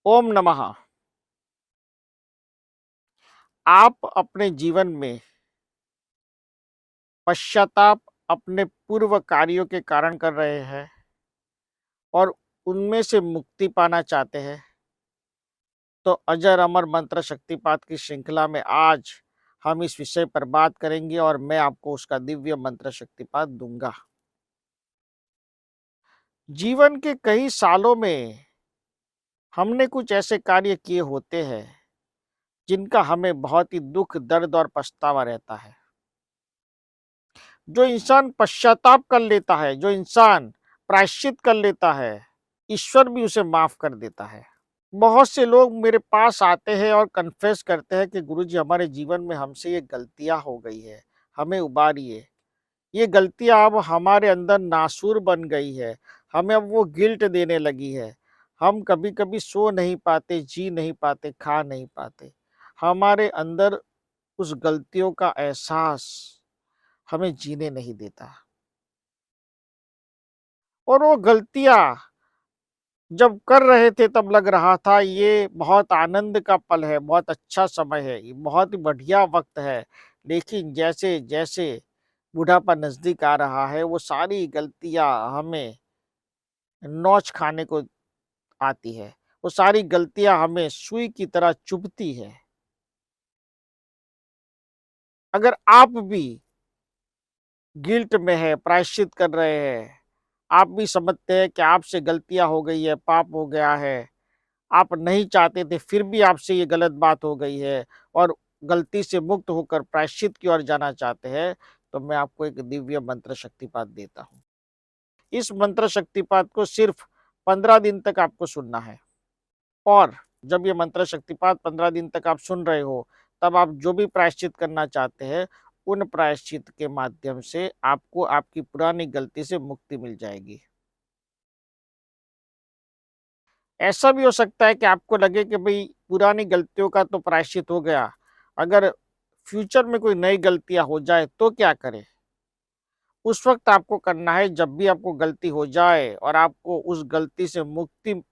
ओम नमः। आप अपने जीवन में पश्चाताप अपने पूर्व कार्यों के कारण कर रहे हैं और उनमें से मुक्ति पाना चाहते हैं, तो अजर अमर मंत्र शक्तिपात की श्रृंखला में आज हम इस विषय पर बात करेंगे और मैं आपको उसका दिव्य मंत्र शक्तिपात दूंगा। जीवन के कई सालों में हमने कुछ ऐसे कार्य किए होते हैं जिनका हमें बहुत ही दुख, दर्द और पछतावा रहता है। जो इंसान पश्चाताप कर लेता है, जो इंसान प्रायश्चित कर लेता है, ईश्वर भी उसे माफ कर देता है। बहुत से लोग मेरे पास आते हैं और कन्फेस करते हैं कि गुरुजी, हमारे जीवन में हमसे ये गलतियां हो गई है, हमें उबारिए। ये गलतियां अब हमारे अंदर नासूर बन गई है, हमें अब वो गिल्ट देने लगी है। हम कभी कभी सो नहीं पाते, जी नहीं पाते, खा नहीं पाते। हमारे अंदर उस गलतियों का एहसास हमें जीने नहीं देता और वो गलतियां जब कर रहे थे तब लग रहा था ये बहुत आनंद का पल है, बहुत अच्छा समय है, ये बहुत ही बढ़िया वक्त है। लेकिन जैसे जैसे बुढ़ापा नजदीक आ रहा है, वो सारी गलतियां हमें नोच खाने को आती है। वो सारी गलतियां हमें सुई की तरह चुभती है। अगर आप भी गिल्ट में है, प्रायश्चित कर रहे हैं, आप भी समझते हैं कि आपसे गलतियां हो गई है, पाप हो गया है, आप नहीं चाहते थे फिर भी आपसे ये गलत बात हो गई है और गलती से मुक्त होकर प्रायश्चित की ओर जाना चाहते हैं, तो मैं आपको एक दिव्य मंत्र शक्तिपात देता हूँ। इस मंत्र शक्तिपात को सिर्फ 15 दिन तक आपको सुनना है और जब ये मंत्र शक्तिपात 15 दिन तक आप सुन रहे हो, तब आप जो भी प्रायश्चित करना चाहते हैं, उन प्रायश्चित के माध्यम से आपको आपकी पुरानी गलती से मुक्ति मिल जाएगी। ऐसा भी हो सकता है कि आपको लगे कि भाई पुरानी गलतियों का तो प्रायश्चित हो गया, अगर फ्यूचर में कोई नई गलतियां हो जाए तो क्या करें। उस वक्त आपको करना है, जब भी आपको गलती हो जाए और आपको उस गलती से मुक्ति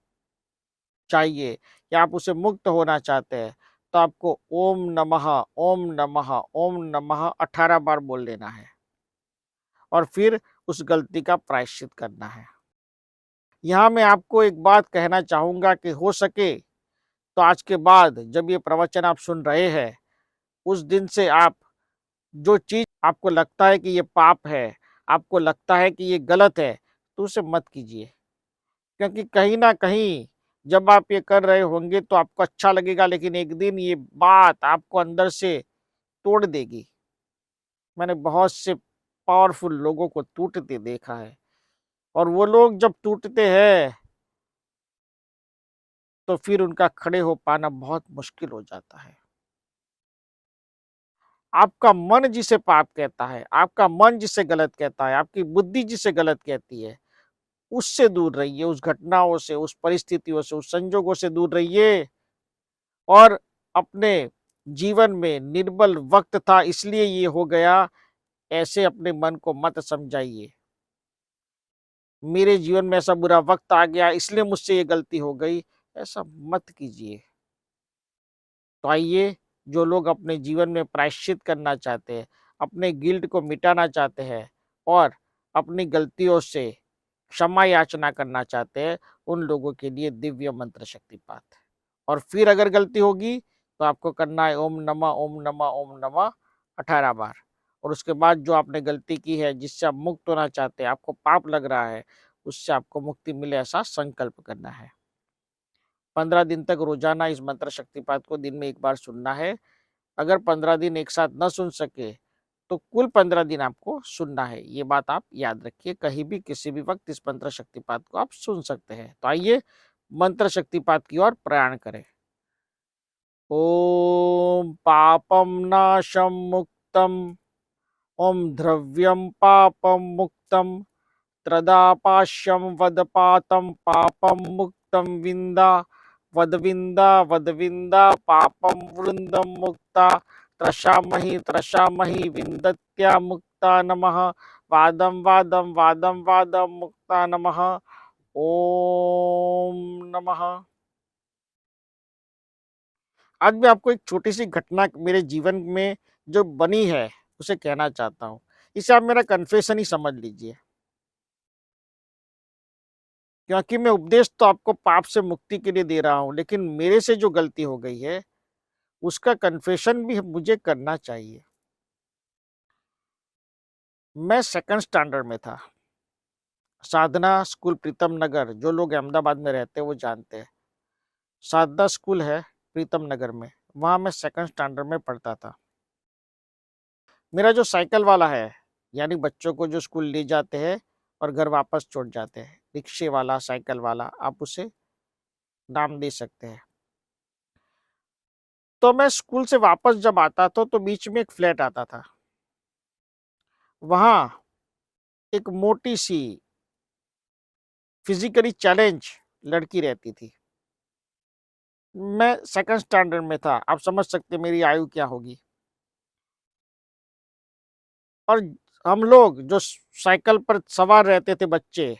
चाहिए या आप उसे मुक्त होना चाहते हैं, तो आपको ओम नमः, ओम नमः, ओम नमः 18 बार बोल लेना है और फिर उस गलती का प्रायश्चित करना है। यहाँ मैं आपको एक बात कहना चाहूंगा कि हो सके तो आज के बाद जब ये प्रवचन आप सुन रहे हैं, उस दिन से आप जो चीज आपको लगता है कि ये पाप है, आपको लगता है कि ये गलत है, तो उसे मत कीजिए। क्योंकि कहीं ना कहीं जब आप ये कर रहे होंगे तो आपको अच्छा लगेगा, लेकिन एक दिन ये बात आपको अंदर से तोड़ देगी। मैंने बहुत से पावरफुल लोगों को टूटते देखा है और वो लोग जब टूटते हैं तो फिर उनका खड़े हो पाना बहुत मुश्किल हो जाता है। आपका मन जिसे पाप कहता है, आपका मन जिसे गलत कहता है, आपकी बुद्धि जिसे गलत कहती है, उससे दूर रहिए, उस घटनाओं से, उस परिस्थितियों से, उस संजोगों से दूर रहिए और अपने जीवन में निर्बल वक्त था इसलिए ये हो गया, ऐसे अपने मन को मत समझाइए। मेरे जीवन में ऐसा बुरा वक्त आ गया इसलिए मुझसे ये गलती हो गई, ऐसा मत कीजिए। तो आइए, जो लोग अपने जीवन में प्रायश्चित करना चाहते हैं, अपने गिल्ट को मिटाना चाहते हैं और अपनी गलतियों से क्षमा याचना करना चाहते हैं, उन लोगों के लिए दिव्य मंत्र शक्तिपात है। और फिर अगर गलती होगी तो आपको करना है ओम नमः, ओम नमः, ओम नमः 18 बार। और उसके बाद जो आपने गलती की है, जिससे आप मुक्त होना चाहते हैं, आपको पाप लग रहा है, उससे आपको मुक्ति मिले ऐसा संकल्प करना है। 15 दिन तक रोजाना इस मंत्र शक्तिपात को दिन में एक बार सुनना है। अगर 15 दिन एक साथ न सुन सके तो कुल 15 दिन आपको सुनना है। ये बात आप याद रखिए, कहीं भी किसी भी वक्त इस मंत्र शक्तिपात को आप सुन सकते हैं। तो आइए मंत्र शक्तिपात की ओर प्रयाण करें। ओम पापम नाशम मुक्तम, ओम द्रव्यम पापम मुक्तम, त्रदापाश्यम वदपातम पापम मुक्तम विंदा, वदविंदा वदविंदा पापम वृंदम मुक्ता, त्रशामहि त्रशामहि विंदत्या मुक्ता नमः, वादम वादम वादम वादम मुक्ता नमः। ओम नमः। आज मैं आपको एक छोटी-सी घटना मेरे जीवन में जो बनी है, उसे कहना चाहता हूँ। इसे आप मेरा कन्फेशन ही समझ लीजिए। क्योंकि मैं उपदेश तो आपको पाप से मुक्ति के लिए दे रहा हूँ, लेकिन मेरे से जो गलती हो गई है, उसका कन्फेशन भी मुझे करना चाहिए। मैं सेकंड स्टैंडर्ड में था। साधना स्कूल प्रीतम नगर, जो लोग अहमदाबाद में रहते हैं वो जानते हैं। साधना स्कूल है प्रीतम नगर में, वहाँ मैं सेकंड स्टैंडर्ड में पढ़ता था। मेरा जो साइकिल वाला है, यानी बच्चों को जो स्कूल ले जाते हैं और घर वापस छोड़ जाते हैं, रिक्शे वाला, साइकिल वाला, आप उसे नाम दे सकते हैं। तो मैं स्कूल से वापस जब आता था तो बीच में एक फ्लैट आता था। वहाँ एक मोटी सी फिजिकली चैलेंज लड़की रहती थी। मैं सेकंड स्टैंडर्ड में था, आप समझ सकते हैं मेरी आयु क्या होगी। और हम लोग जो साइकिल पर सवार रहते थे बच्चे,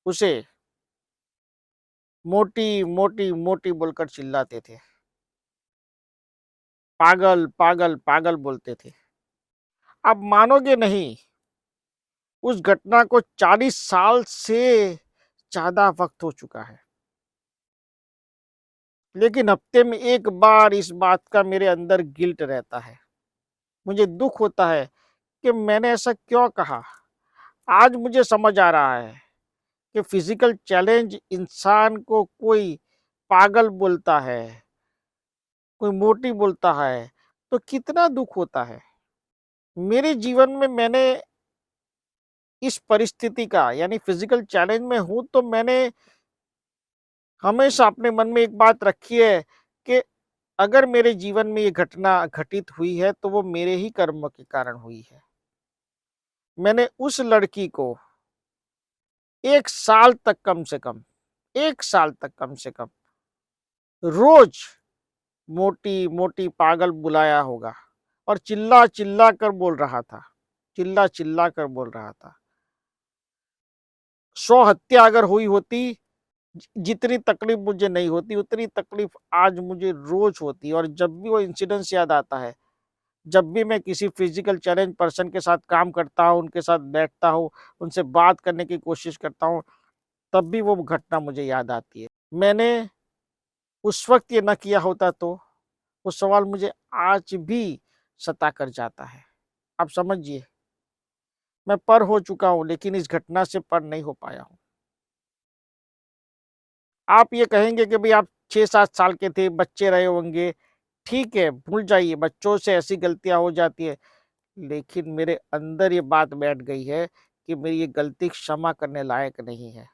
उसे मोटी मोटी मोटी बोलकर चिल्लाते थे। पागल पागल पागल बोलते थे। आप मानोगे नहीं, उस घटना को 40 साल से ज्यादा वक्त हो चुका है, लेकिन हफ्ते में एक बार इस बात का मेरे अंदर गिल्ट रहता है। मुझे दुख होता है कि मैंने ऐसा क्यों कहा। आज मुझे समझ आ रहा है कि फिजिकल चैलेंज इंसान को कोई पागल बोलता है, कोई मोटी बोलता है, तो कितना दुख होता है। मेरे जीवन में मैंने इस परिस्थिति का, यानी फिजिकल चैलेंज में हूं, तो मैंने हमेशा अपने मन में एक बात रखी है कि अगर मेरे जीवन में ये घटना घटित हुई है तो वो मेरे ही कर्म के कारण हुई है। मैंने उस लड़की को 1 साल तक, कम से कम 1 साल तक, कम से कम रोज मोटी मोटी पागल बुलाया होगा, और चिल्ला चिल्ला कर बोल रहा था, चिल्ला चिल्ला कर बोल रहा था। 100 हत्या अगर हुई होती, जितनी तकलीफ मुझे नहीं होती, उतनी तकलीफ आज मुझे रोज होती है। और जब भी वो इंसिडेंस याद आता है, जब भी मैं किसी फिजिकल चैलेंज पर्सन के साथ काम करता हूँ, उनके साथ बैठता हूँ, उनसे बात करने की कोशिश करता हूँ, तब भी वो घटना मुझे याद आती है। मैंने उस वक्त ये ना किया होता तो वो सवाल मुझे आज भी सता कर जाता है। आप समझिए, मैं पर हो चुका हूँ, लेकिन इस घटना से पर नहीं हो पाया हूँ। आप ये कहेंगे कि भाई आप 6-7 साल के थे, बच्चे रहे होंगे, ठीक है, भूल जाइए, बच्चों से ऐसी गलतियां हो जाती है। लेकिन मेरे अंदर ये बात बैठ गई है कि मेरी ये गलती क्षमा करने लायक नहीं है।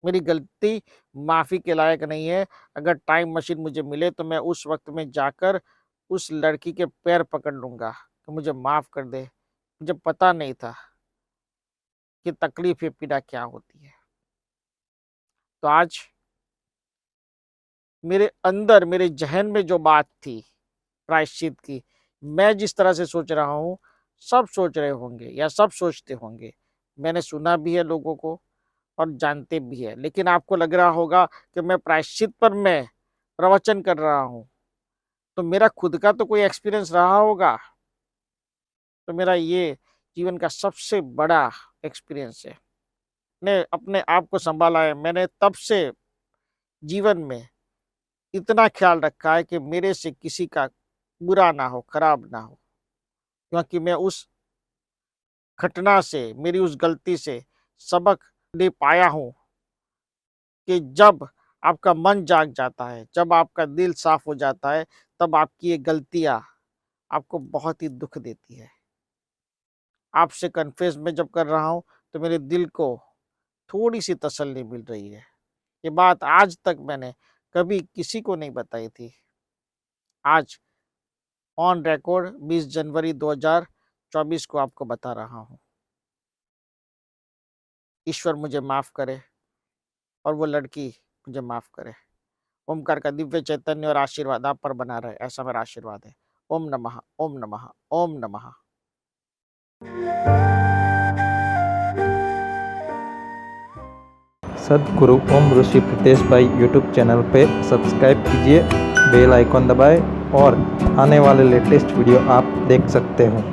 मेरी गलती माफ़ी के लायक नहीं है। अगर टाइम मशीन मुझे मिले तो मैं उस वक़्त में जाकर उस लड़की के पैर पकड़ लूँगा कि मुझे माफ़ कर दे। मुझे पता नहीं था कि तकलीफ़ या पीड़ा क्या होती है। तो आज मेरे अंदर, मेरे ज़हन में जो बात थी प्रायश्चित की, मैं जिस तरह से सोच रहा हूँ, सब सोच रहे होंगे या सब सोचते होंगे। मैंने सुना भी है लोगों को और जानते भी हैं। लेकिन आपको लग रहा होगा कि मैं प्रायश्चित पर मैं प्रवचन कर रहा हूँ, तो मेरा खुद का तो कोई एक्सपीरियंस रहा होगा। तो मेरा ये जीवन का सबसे बड़ा एक्सपीरियंस है। मैंने अपने आप को सँभाला है। मैंने तब से जीवन में इतना ख़्याल रखा है कि मेरे से किसी का बुरा ना हो, खराब ना हो। क्योंकि मैं उस घटना से, मेरी उस गलती से सबक ले पाया हूँ कि जब आपका मन जाग जाता है, जब आपका दिल साफ हो जाता है, तब आपकी ये गलतियाँ आपको बहुत ही दुःख देती है। आपसे कन्फेस मैं जब कर रहा हूँ, तो मेरे दिल को थोड़ी-सी तसल्ली मिल रही है। ये बात आज तक मैंने कभी किसी को नहीं बताई थी। आज ऑन रिकॉर्ड 20 जनवरी 2024 को आपको बता रहा हूँ। ईश्वर मुझे माफ़ करे और वो लड़की मुझे माफ़ करे। ओमकार का दिव्य चैतन्य और आशीर्वाद आप पर बना रहे, ऐसा मेरा आशीर्वाद है। ओम नमः, ओम नमः, ओम नमः। सद्गुरु ओम ऋषि प्रीतेश भाई यूट्यूब चैनल पे सब्सक्राइब कीजिए बेल आइकॉन दबाएं और आने वाले लेटेस्ट वीडियो आप देख सकते हो।